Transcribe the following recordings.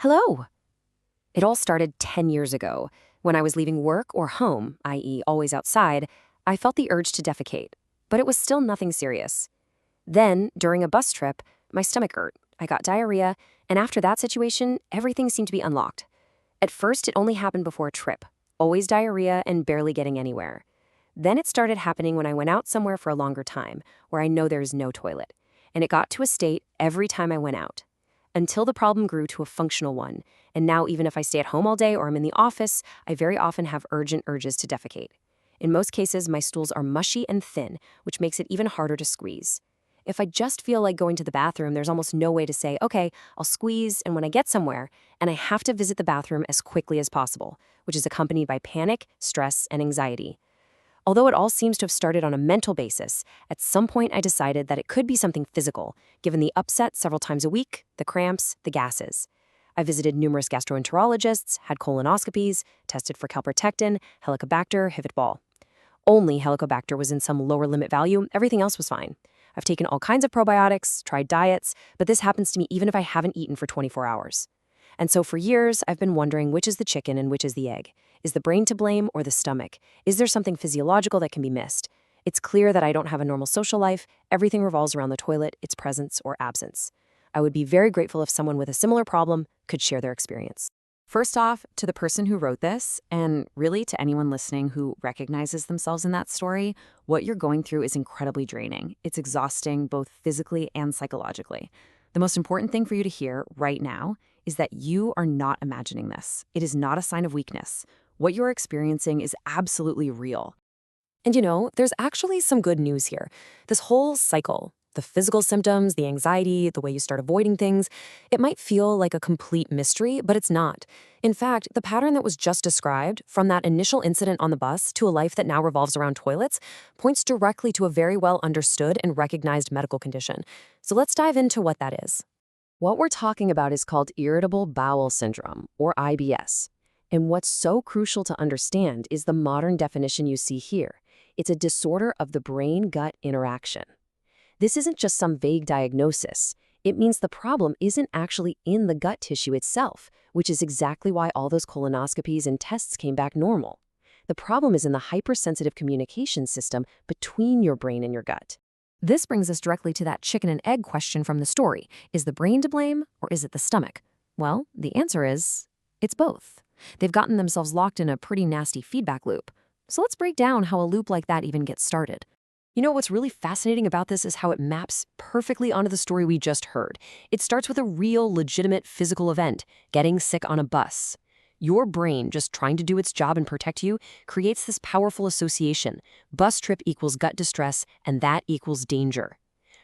Hello! It all started 10 years ago. When I was leaving work or home, i.e., always outside, I felt the urge to defecate, but it was still nothing serious. Then, during a bus trip, my stomach hurt. I got diarrhea, and after that situation, everything seemed to be unlocked. At first, it only happened before a trip, always diarrhea and barely getting anywhere. Then it started happening when I went out somewhere for a longer time, where I know there is no toilet. And it got to a state every time I went out, until the problem grew to a functional one. And now even if I stay at home all day or I'm in the office, I very often have urgent urges to defecate. In most cases, my stools are mushy and thin, which makes it even harder to squeeze. If I just feel like going to the bathroom, there's almost no way to say, okay, I'll squeeze, and when I get somewhere, and I have to visit the bathroom as quickly as possible, which is accompanied by panic, stress, and anxiety. Although it all seems to have started on a mental basis, at some point I decided that it could be something physical, given the upset several times a week, the cramps, the gases. I visited numerous gastroenterologists, had colonoscopies, tested for calprotectin, helicobacter, Hivit-Ball. Only Helicobacter was in some lower limit value, everything else was fine. I've taken all kinds of probiotics, tried diets, but this happens to me even if I haven't eaten for 24 hours. And so for years, I've been wondering which is the chicken and which is the egg. Is the brain to blame or the stomach? Is there something physiological that can be missed? It's clear that I don't have a normal social life. Everything revolves around the toilet, its presence or absence. I would be very grateful if someone with a similar problem could share their experience. First off, to the person who wrote this, and really to anyone listening who recognizes themselves in that story, what you're going through is incredibly draining. It's exhausting both physically and psychologically. The most important thing for you to hear right now is that you are not imagining this. It is not a sign of weakness. What you're experiencing is absolutely real. And there's actually some good news here. This whole cycle, the physical symptoms, the anxiety, the way you start avoiding things, it might feel like a complete mystery, but it's not. In fact, the pattern that was just described, from that initial incident on the bus to a life that now revolves around toilets, points directly to a very well understood and recognized medical condition. So let's dive into what that is. What we're talking about is called irritable bowel syndrome, or IBS. And what's so crucial to understand is the modern definition you see here. It's a disorder of the brain-gut interaction. This isn't just some vague diagnosis. It means the problem isn't actually in the gut tissue itself, which is exactly why all those colonoscopies and tests came back normal. The problem is in the hypersensitive communication system between your brain and your gut. This brings us directly to that chicken and egg question from the story. Is the brain to blame, or is it the stomach? Well, the answer is, it's both. They've gotten themselves locked in a pretty nasty feedback loop. So let's break down how a loop like that even gets started. What's really fascinating about this is how it maps perfectly onto the story we just heard. It starts with a real, legitimate physical event, getting sick on a bus. Your brain, just trying to do its job and protect you, creates this powerful association. Bus trip equals gut distress, and that equals danger.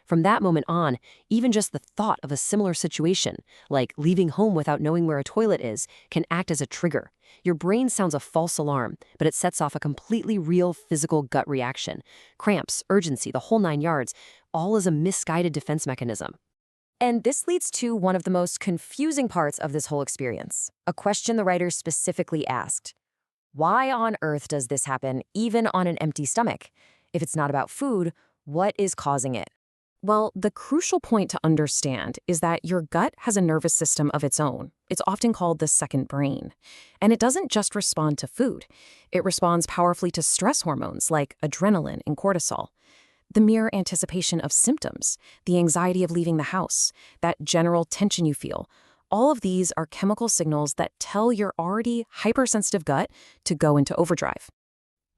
From that moment on, even just the thought of a similar situation, like leaving home without knowing where a toilet is, can act as a trigger. Your brain sounds a false alarm, but it sets off a completely real physical gut reaction. Cramps, urgency, the whole 9 yards, all as a misguided defense mechanism. And this leads to one of the most confusing parts of this whole experience, a question the writer specifically asked. Why on earth does this happen, even on an empty stomach? If it's not about food, what is causing it? Well, the crucial point to understand is that your gut has a nervous system of its own. It's often called the second brain. And it doesn't just respond to food. It responds powerfully to stress hormones like adrenaline and cortisol. The mere anticipation of symptoms, the anxiety of leaving the house, that general tension you feel, all of these are chemical signals that tell your already hypersensitive gut to go into overdrive.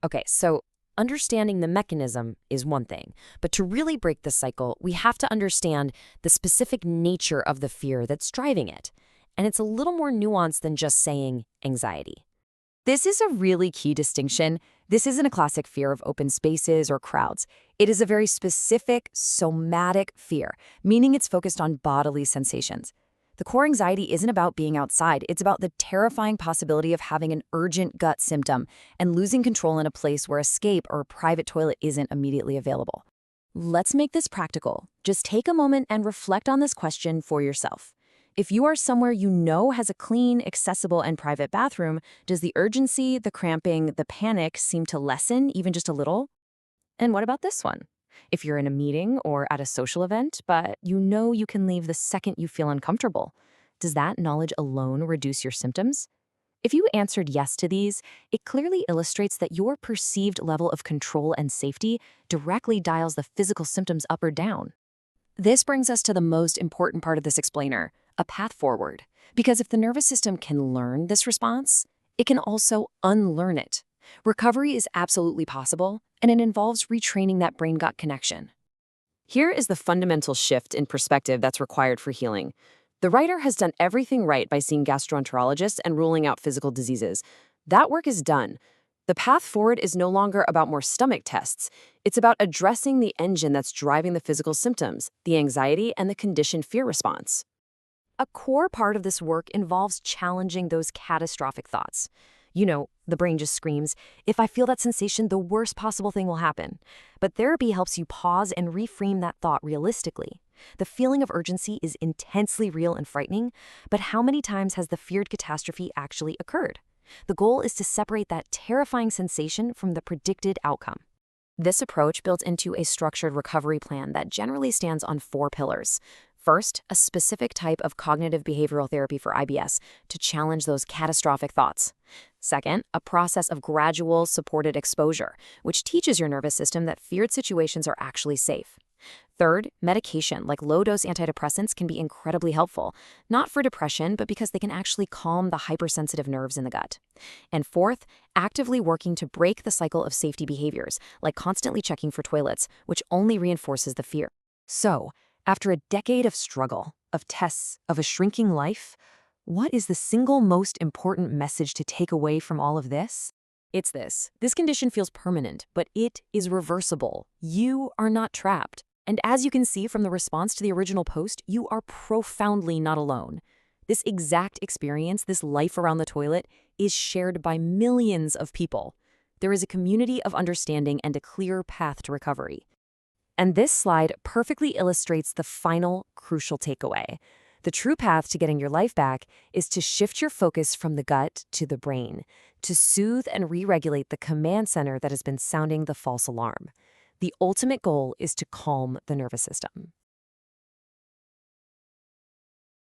Okay, so understanding the mechanism is one thing, but to really break the cycle, we have to understand the specific nature of the fear that's driving it. And it's a little more nuanced than just saying anxiety. This is a really key distinction. This isn't a classic fear of open spaces or crowds. It is a very specific somatic fear, meaning it's focused on bodily sensations. The core anxiety isn't about being outside. It's about the terrifying possibility of having an urgent gut symptom and losing control in a place where escape or a private toilet isn't immediately available. Let's make this practical. Just take a moment and reflect on this question for yourself. If you are somewhere you know has a clean, accessible, and private bathroom, does the urgency, the cramping, the panic seem to lessen even just a little? And what about this one? If you're in a meeting or at a social event, but you know you can leave the second you feel uncomfortable, Does that knowledge alone reduce your symptoms? If you answered yes to these, it clearly illustrates that your perceived level of control and safety directly dials the physical symptoms up or down. This brings us to the most important part of this explainer, a path forward. Because if the nervous system can learn this response, it can also unlearn it. Recovery is absolutely possible, and it involves retraining that brain-gut connection. Here is the fundamental shift in perspective that's required for healing. The writer has done everything right by seeing gastroenterologists and ruling out physical diseases. That work is done. The path forward is no longer about more stomach tests. It's about addressing the engine that's driving the physical symptoms, the anxiety, and the conditioned fear response. A core part of this work involves challenging those catastrophic thoughts. The brain just screams, if I feel that sensation, the worst possible thing will happen. But therapy helps you pause and reframe that thought realistically. The feeling of urgency is intensely real and frightening, but how many times has the feared catastrophe actually occurred? The goal is to separate that terrifying sensation from the predicted outcome. This approach builds into a structured recovery plan that generally stands on 4 pillars. First, a specific type of cognitive behavioral therapy for IBS to challenge those catastrophic thoughts. Second, a process of gradual supported exposure, which teaches your nervous system that feared situations are actually safe. Third, medication like low-dose antidepressants can be incredibly helpful, not for depression, but because they can actually calm the hypersensitive nerves in the gut. And fourth, actively working to break the cycle of safety behaviors, like constantly checking for toilets, which only reinforces the fear. So, after a decade of struggle, of tests, of a shrinking life, what is the single most important message to take away from all of this? It's this. This condition feels permanent, but it is reversible. You are not trapped. And as you can see from the response to the original post, you are profoundly not alone. This exact experience, this life around the toilet, is shared by millions of people. There is a community of understanding and a clear path to recovery. And this slide perfectly illustrates the final crucial takeaway. The true path to getting your life back is to shift your focus from the gut to the brain, to soothe and re-regulate the command center that has been sounding the false alarm. The ultimate goal is to calm the nervous system.